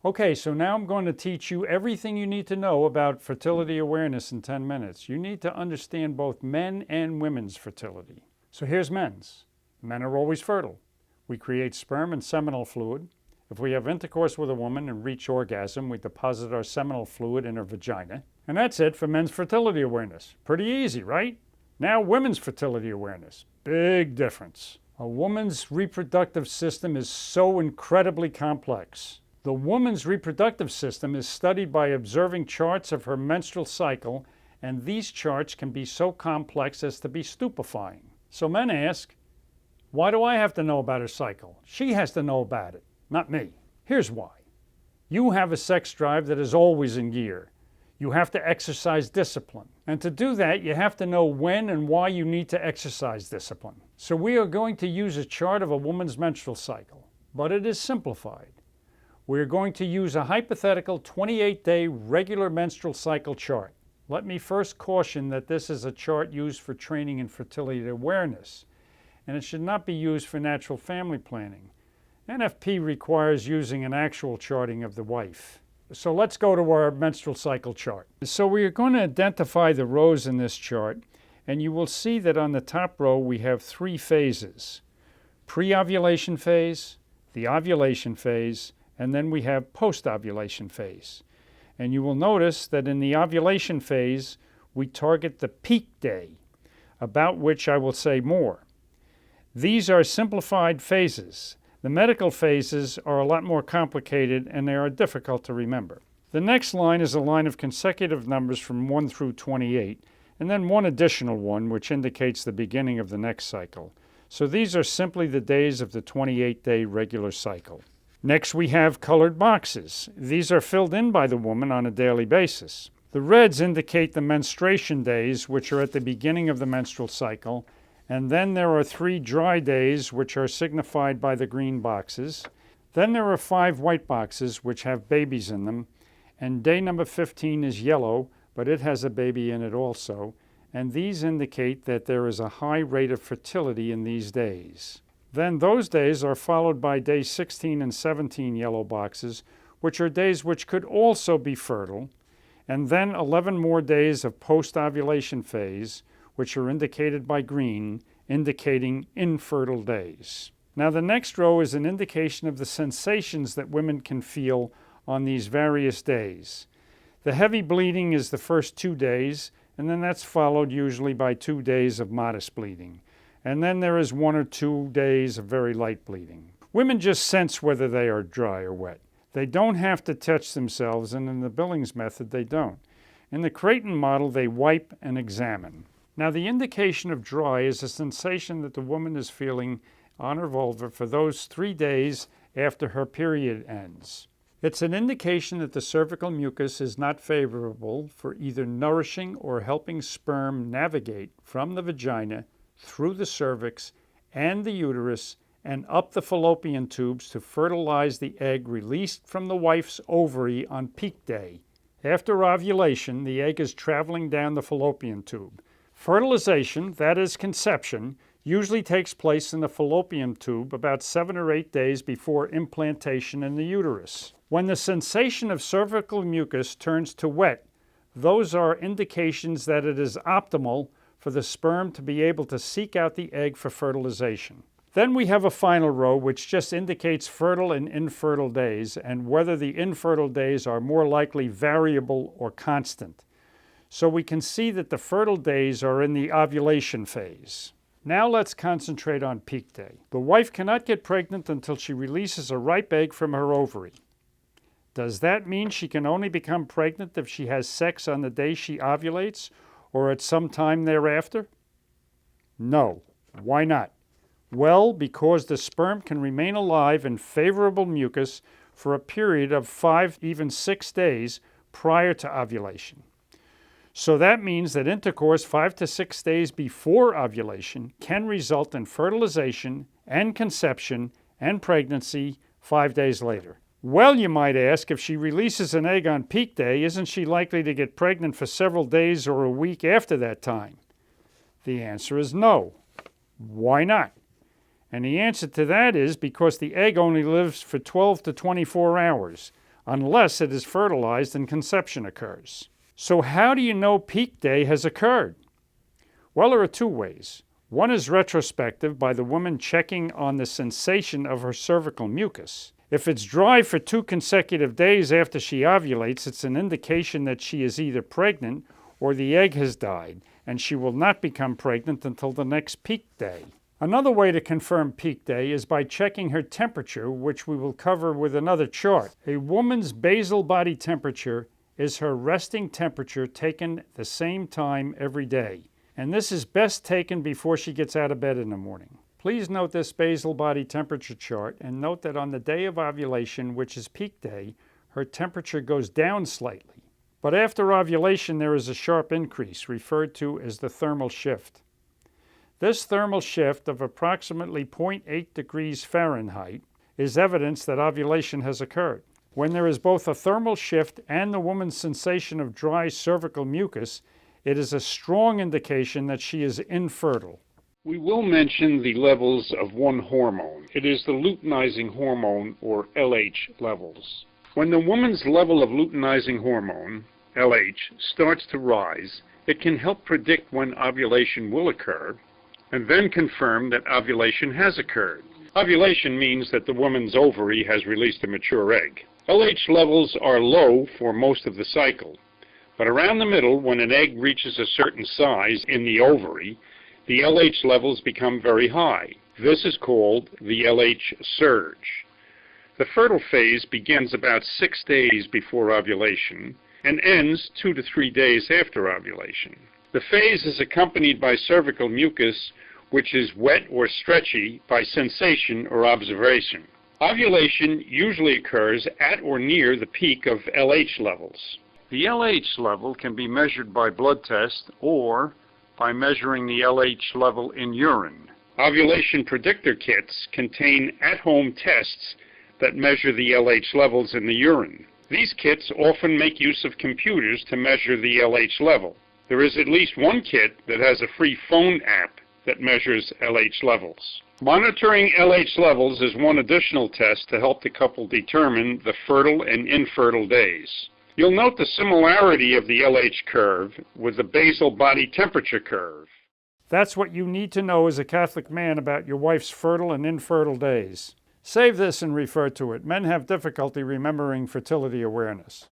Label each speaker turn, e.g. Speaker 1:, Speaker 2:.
Speaker 1: Okay, so now I'm going to teach you everything you need to know about fertility awareness in 10 minutes. You need to understand both men and women's fertility. So here's men's. Men are always fertile. We create sperm and seminal fluid. If we have intercourse with a woman and reach orgasm, we deposit our seminal fluid in her vagina. And that's it for men's fertility awareness. Pretty easy, right? Now women's fertility awareness. Big difference. A woman's reproductive system is so incredibly complex. The woman's reproductive system is studied by observing charts of her menstrual cycle, and these charts can be so complex as to be stupefying. So men ask, why do I have to know about her cycle? She has to know about it, not me. Here's why. You have a sex drive that is always in gear. You have to exercise discipline. And to do that, you have to know when and why you need to exercise discipline. So we are going to use a chart of a woman's menstrual cycle, but it is simplified. We're going to use a hypothetical 28-day regular menstrual cycle chart. Let me first caution that this is a chart used for training in fertility awareness, and it should not be used for natural family planning. NFP requires using an actual charting of the wife. So let's go to our menstrual cycle chart. So we are going to identify the rows in this chart, and you will see that on the top row we have 3 phases: pre-ovulation phase, the ovulation phase, and then we have post-ovulation phase. And you will notice that in the ovulation phase, we target the peak day, about which I will say more. These are simplified phases. The medical phases are a lot more complicated and they are difficult to remember. The next line is a line of consecutive numbers from 1 through 28, and then one additional one which indicates the beginning of the next cycle. So these are simply the days of the 28-day regular cycle. Next, we have colored boxes. These are filled in by the woman on a daily basis. The reds indicate the menstruation days, which are at the beginning of the menstrual cycle, and then there are 3 dry days, which are signified by the green boxes. Then there are 5 white boxes, which have babies in them, and day number 15 is yellow, but it has a baby in it also, and these indicate that there is a high rate of fertility in these days. Then those days are followed by day 16 and 17 yellow boxes, which are days which could also be fertile, and then 11 more days of post-ovulation phase, which are indicated by green, indicating infertile days. Now the next row is an indication of the sensations that women can feel on these various days. The heavy bleeding is the first 2 days, and then that's followed usually by 2 days of modest bleeding. And then there is 1 or 2 days of very light bleeding. Women just sense whether they are dry or wet. They don't have to touch themselves, and in the Billings method, they don't. In the Creighton model, they wipe and examine. Now, the indication of dry is a sensation that the woman is feeling on her vulva for those 3 days after her period ends. It's an indication that the cervical mucus is not favorable for either nourishing or helping sperm navigate from the vagina through the cervix and the uterus and up the fallopian tubes to fertilize the egg released from the wife's ovary on peak day. After ovulation, the egg is traveling down the fallopian tube. Fertilization, that is conception, usually takes place in the fallopian tube about 7 or 8 days before implantation in the uterus. When the sensation of cervical mucus turns to wet, those are indications that it is optimal for the sperm to be able to seek out the egg for fertilization. Then we have a final row which just indicates fertile and infertile days and whether the infertile days are more likely variable or constant. So we can see that the fertile days are in the ovulation phase. Now let's concentrate on peak day. The wife cannot get pregnant until she releases a ripe egg from her ovary. Does that mean she can only become pregnant if she has sex on the day she ovulates or at some time thereafter? No. Why not? Well, because the sperm can remain alive in favorable mucus for a period of 5, even 6 days prior to ovulation. So that means that intercourse 5 to 6 days before ovulation can result in fertilization and conception and pregnancy 5 days later. Well, you might ask, if she releases an egg on peak day, isn't she likely to get pregnant for several days or a week after that time? The answer is no. Why not? And the answer to that is because the egg only lives for 12 to 24 hours. unless it is fertilized and conception occurs. So how do you know peak day has occurred? Well, there are two ways. One is retrospective, by the woman checking on the sensation of her cervical mucus. If it's dry for 2 consecutive days after she ovulates, it's an indication that she is either pregnant or the egg has died, and she will not become pregnant until the next peak day. Another way to confirm peak day is by checking her temperature, which we will cover with another chart. A woman's basal body temperature is her resting temperature taken the same time every day, and this is best taken before she gets out of bed in the morning. Please note this basal body temperature chart, and note that on the day of ovulation, which is peak day, her temperature goes down slightly. But after ovulation, there is a sharp increase, referred to as the thermal shift. This thermal shift of approximately 0.8 degrees Fahrenheit is evidence that ovulation has occurred. When there is both a thermal shift and the woman's sensation of dry cervical mucus, it is a strong indication that she is infertile.
Speaker 2: We will mention the levels of one hormone. It is the luteinizing hormone, or LH levels. When the woman's level of luteinizing hormone, LH, starts to rise, it can help predict when ovulation will occur, and then confirm that ovulation has occurred. Ovulation means that the woman's ovary has released a mature egg. LH levels are low for most of the cycle, but around the middle, when an egg reaches a certain size in the ovary, the LH levels become very high. This is called the LH surge. The fertile phase begins about 6 days before ovulation and ends 2 to 3 days after ovulation. The phase is accompanied by cervical mucus, which is wet or stretchy by sensation or observation. Ovulation usually occurs at or near the peak of LH levels. The LH level can be measured by blood test or by measuring the LH level in urine. Ovulation predictor kits contain at-home tests that measure the LH levels in the urine. These kits often make use of computers to measure the LH level. There is at least one kit that has a free phone app that measures LH levels. Monitoring LH levels is one additional test to help the couple determine the fertile and infertile days. You'll note the similarity of the LH curve with the basal body temperature curve.
Speaker 1: That's what you need to know as a Catholic man about your wife's fertile and infertile days. Save this and refer to it. Men have difficulty remembering fertility awareness.